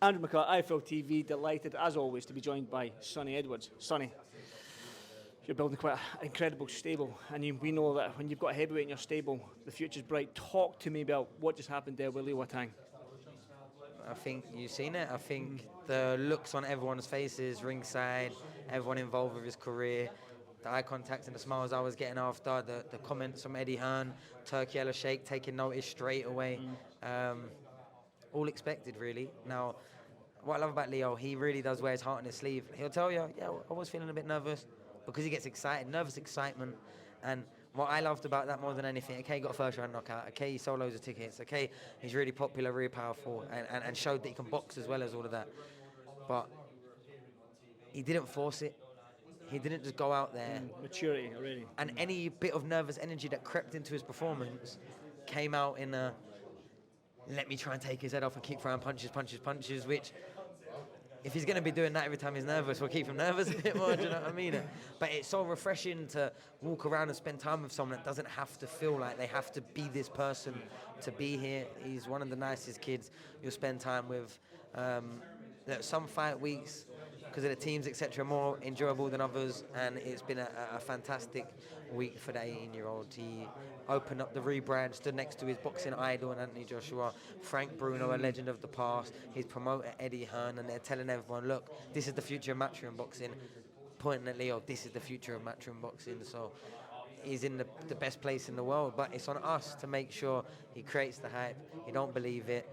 Andrew McCart, IFLTV, delighted as always to be joined by Sonny Edwards. Sonny, you're building quite an incredible stable, and we know that when you've got a heavyweight in your stable, the future's bright. Talk to me about what just happened there with Leo Atang. I think you've seen it. I think the looks on everyone's faces, ringside, everyone involved with his career, the eye contact and the smiles I was getting after, the comments from Eddie Hearn, Turkey Ella Sheikh taking notice straight away. All expected, really. Now, what I love about Leo, he really does wear his heart on his sleeve. He'll tell you, yeah, I was feeling a bit nervous, because he gets excited, nervous excitement. And what I loved about that more than anything, okay, he got a first round knockout, okay, he sold loads of tickets, okay, he's really popular, really powerful, and showed that he can box as well as all of that. But he didn't force it. He didn't just go out there. Maturity, really. And any bit of nervous energy that crept into his performance came out in a, let me try and take his head off and keep throwing punches, which, if he's going to be doing that every time he's nervous, we'll keep him nervous a bit more, do you know what I mean? But it's so refreshing to walk around and spend time with someone that doesn't have to feel like they have to be this person to be here. He's one of the nicest kids you'll spend time with. Some fight weeks, because of the teams, etc., more enjoyable than others, and it's been a fantastic week for the 18-year-old. He opened up the rebrand, stood next to his boxing idol and Anthony Joshua, Frank Bruno, a legend of the past, his promoter Eddie Hearn, and they're telling everyone, look, this is the future of matchroom boxing, pointing at Leo, this is the future of matchroom boxing. So he's in the best place in the world, but it's on us to make sure he creates the hype, he don't believe it.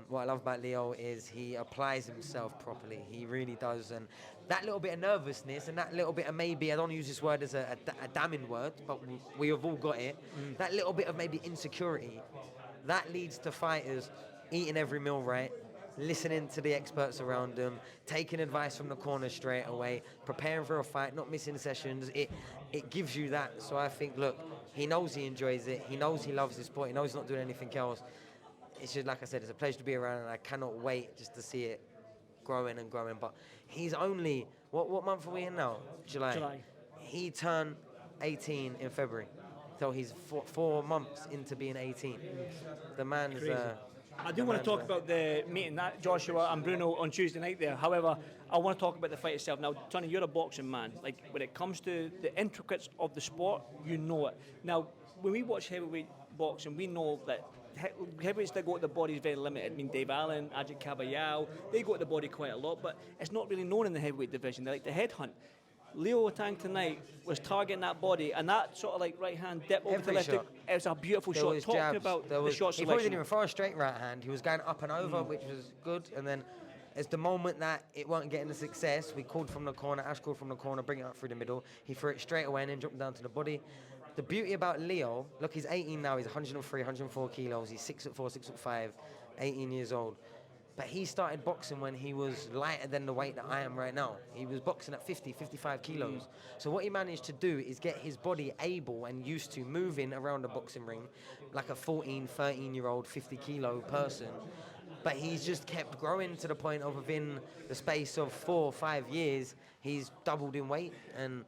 What I love about Leo is he applies himself properly. He really does. And that little bit of nervousness and that little bit of maybe, I don't use this word as a damning word, but we have all got it. That little bit of maybe insecurity, that leads to fighters eating every meal right, listening to the experts around them, taking advice from the corner straight away, preparing for a fight, not missing sessions. It gives you that. So I think, look, he knows he enjoys it. He knows he loves his sport. He knows he's not doing anything else. It's just, like I said, it's a pleasure to be around, and I cannot wait just to see it growing and growing. But he's only, what month are we in now? July. He turned 18 in February. So he's 4 months into being 18. The man's... I do want to talk about the meeting that Joshua and Bruno on Tuesday night there. However, I want to talk about the fight itself. Now, Tony, you're a boxing man. Like, when it comes to the intricacies of the sport, you know it. Now, when we watch heavyweight boxing, we know that heavyweights that go at the body is very limited. I mean, Dave Allen, Ajit Kabayao, they go at the body quite a lot, but it's not really known in the heavyweight division. They like to headhunt. Leo Atang tonight was targeting that body, and that sort of like right hand dip over to the left. It was a beautiful shot. Talking about the shot selection. He probably didn't even throw a straight right hand. He was going up and over, which was good. And then it's the moment that it weren't getting the success, we called from the corner, Ash called from the corner, bring it up through the middle. He threw it straight away and then dropped down to the body. The beauty about Leo, look, he's 18 now, he's 103, 104 kilos, he's 6'4", 6'5", 18 years old. But he started boxing when he was lighter than the weight that I am right now. He was boxing at 50, 55 kilos. So what he managed to do is get his body able and used to moving around the boxing ring like a 14, 13-year-old, 50-kilo person. But he's just kept growing to the point of within the space of 4 or 5 years, he's doubled in weight, and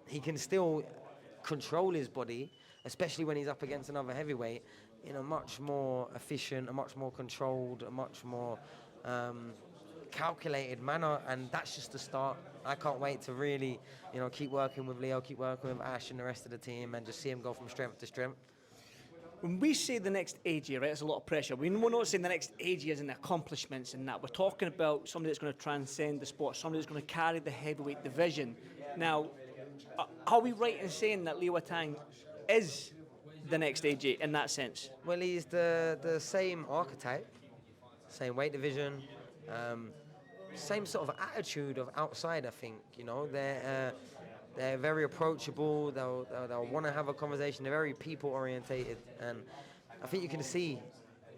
he can still control his body, especially when he's up against another heavyweight, in a much more efficient, a much more controlled, a much more calculated manner, and that's just the start. I can't wait to really, keep working with Leo, keep working with Ash and the rest of the team, and just see him go from strength to strength. When we say the next age year, right, it's a lot of pressure. We're not saying the next age years and the accomplishments and that. We're talking about somebody that's going to transcend the sport, somebody that's going to carry the heavyweight division. Now, are we right in saying that Leo Atang is the next AJ in that sense? Well, he's the same archetype, same weight division, same sort of attitude of outside, I think. They're very approachable, they'll want to have a conversation, they're very people-orientated, and I think you can see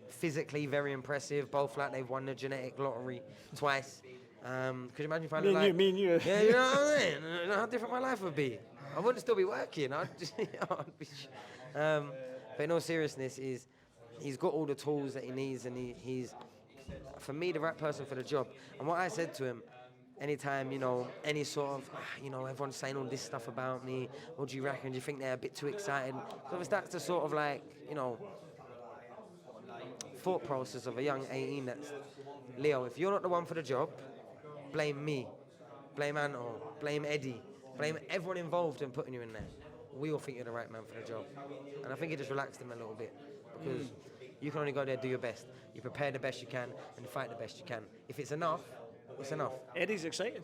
physically very impressive, both like they've won the genetic lottery twice. Could you imagine finding me and you. Yeah, you know what I mean? You know how different my life would be. I wouldn't still be working. I'd be, but in all seriousness, he's got all the tools that he needs, and he's, for me, the right person for the job. And what I said to him, anytime, any sort of, everyone's saying all this stuff about me, what do you reckon? Do you think they're a bit too excited? So that's the sort of thought process of a young 18 that's Leo, if you're not the one for the job, blame me, blame Anto, blame Eddie, blame everyone involved in putting you in there. We all think you're the right man for the job. And I think it just relaxed him a little bit, because you can only go there, do your best. You prepare the best you can and fight the best you can. If it's enough, it's enough. Eddie's excited.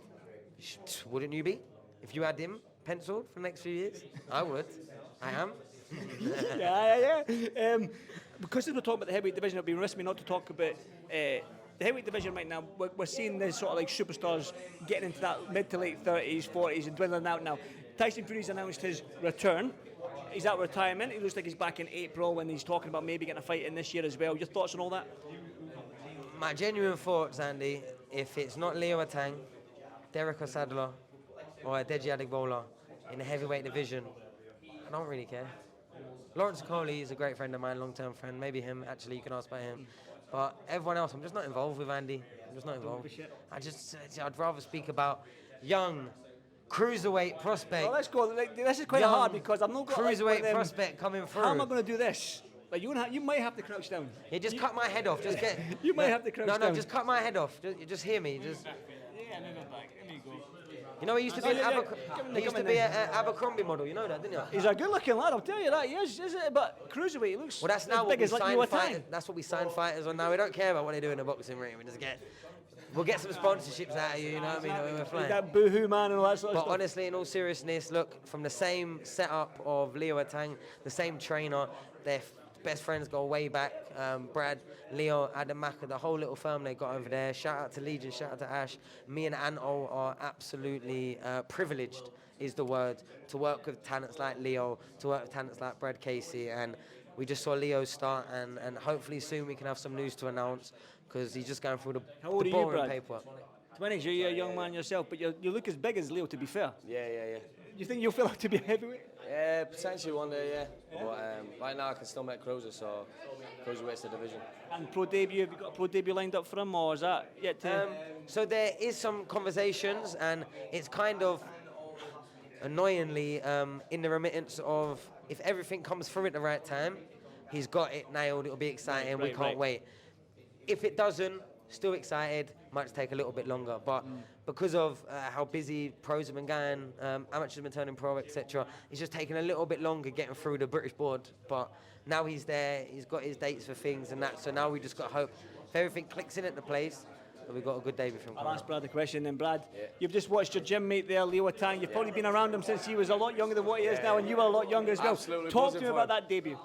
Wouldn't you be? If you had him penciled for the next few years, I would. I am. Yeah. Because we're talking about the heavyweight division, it'd be remiss of me not to talk about the heavyweight division right now. We're seeing these sort of like superstars getting into that mid to late 30s, 40s and dwindling out now. Tyson Fury's announced his return. He's out of retirement. He looks like he's back in April, and he's talking about maybe getting a fight in this year as well. Your thoughts on all that? My genuine thoughts, Andy, if it's not Leo Atang, Derek Osadler, or Deji Adegbola in the heavyweight division, I don't really care. Lawrence Coley is a great friend of mine, long-term friend. Maybe him, actually, you can ask about him. But everyone else, I'm just not involved with, Andy. I'm just not involved. I'd rather speak about young cruiserweight prospect. Well, let's go. This is quite hard because I'm not got cruiserweight prospect coming through. How am I going to do this? Like you might have to crouch down. Yeah, just cut my head off. Just get. You might have to crouch down. No, just cut my head off. Just hear me. Just. Yeah, no, back. Let me go. You know, he used to be an Abercrombie model. You know that, didn't you? He's a good-looking lad. I'll tell you that. He is, isn't it? But cruiserweight, he looks. Well, that's now as what big we as like sign you fighters. That's what we sign fighters on now. We don't care about what they do in the boxing ring. We just get. We'll get some sponsorships out of you. You know what I mean? We're flying. That boohoo man and all that sort of stuff. But honestly, in all seriousness, look, from the same setup of Leo Atang, the same trainer, their best friends go way back. Brad, Leo, Adam Maka, the whole little firm they got over there. Shout out to Legion, shout out to Ash. Me and Anto are absolutely privileged, is the word, to work with talents like Leo, to work with talents like Brad Casey. And we just saw Leo start, and hopefully soon we can have some news to announce, because he's just going through the boring paperwork. 20s, you're a young man yourself, but you look as big as Leo, to be fair. Yeah. You think you'll feel like to be a heavyweight? Yeah, potentially one day, yeah. But right now I can still make cruiser, so cruiserweight's the division. And pro debut, have you got a pro debut lined up for him, or is that yet to... So there is some conversations, and it's kind of annoyingly in the remittance of, if everything comes through at the right time, he's got it nailed, it'll be exciting, we can't wait. If it doesn't, still excited, might take a little bit longer, but because of how busy pros have been going, amateurs have been turning pro, etc., it's just taking a little bit longer getting through the British board. But now he's there, he's got his dates for things and that, so now we just got to hope if everything clicks in at the place, that we've got a good debut from him. I'll ask Brad the question then. Brad, you've just watched your gym mate there, Leo Atang. You've probably been around him since he was a lot younger than what he is now, and you were a lot younger as well. Absolutely. Talk to me about that debut.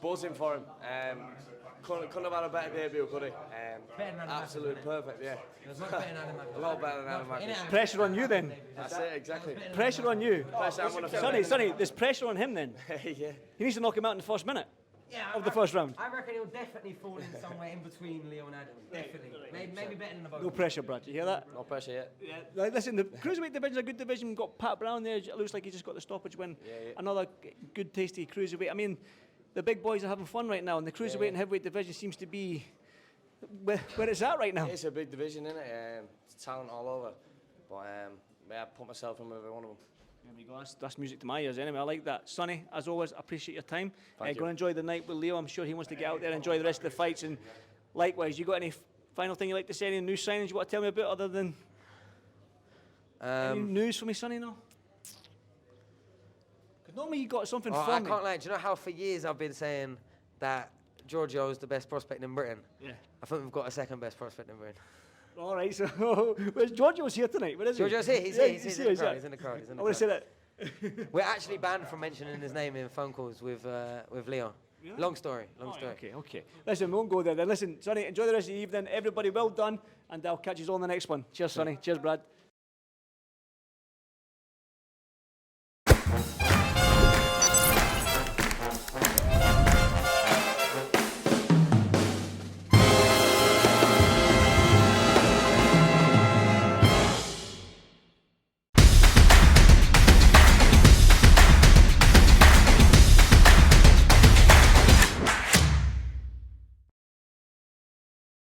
Buzzing for him. Couldn't have had a better debut, could he? Absolutely perfect, yeah. A lot better than Adam Mackey. Pressure on you then. That's it, exactly. Pressure on you. Sonny, there's pressure on him then. Yeah. He needs to knock him out in the first minute of the first round. I reckon he'll definitely fall in somewhere in between Leo and Adam. Definitely. Maybe better than the both. No pressure, Brad. You hear that? No pressure yet. Yeah. Like, listen, the cruiserweight division's a good division. We've got Pat Brown there. It looks like he just got the stoppage win. Yeah. Another good, tasty cruiserweight. I mean, the big boys are having fun right now, and the cruiserweight and heavyweight division seems to be where it's at right now. It's a big division, isn't it? It's talent all over. But I put myself in with every one of them. There we go. That's music to my ears anyway. I like that. Sonny, as always, I appreciate your time. Go Thank you. and enjoy the night with Leo. I'm sure he wants to get out there and enjoy the rest of the fights. And likewise, you got any final thing you'd like to say? Any new signings you want to tell me about other than any news for me, Sonny? No? Because normally you got something from I me. can't lie. Do you know how for years I've been saying that Giorgio is the best prospect in Britain? Yeah. I think we've got a second best prospect in Britain. All right, so where's Giorgio's here tonight? Where is he? Giorgio's here. He's here. He's in the crowd. He's in the crowd. I want to say that. We're actually banned from mentioning his name in phone calls with Leo. Yeah? Long story. Okay. Listen, we won't go there then. Listen, Sonny, enjoy the rest of the evening. Everybody, well done, and I'll catch you all on the next one. Cheers, Sonny. Cheers, Brad.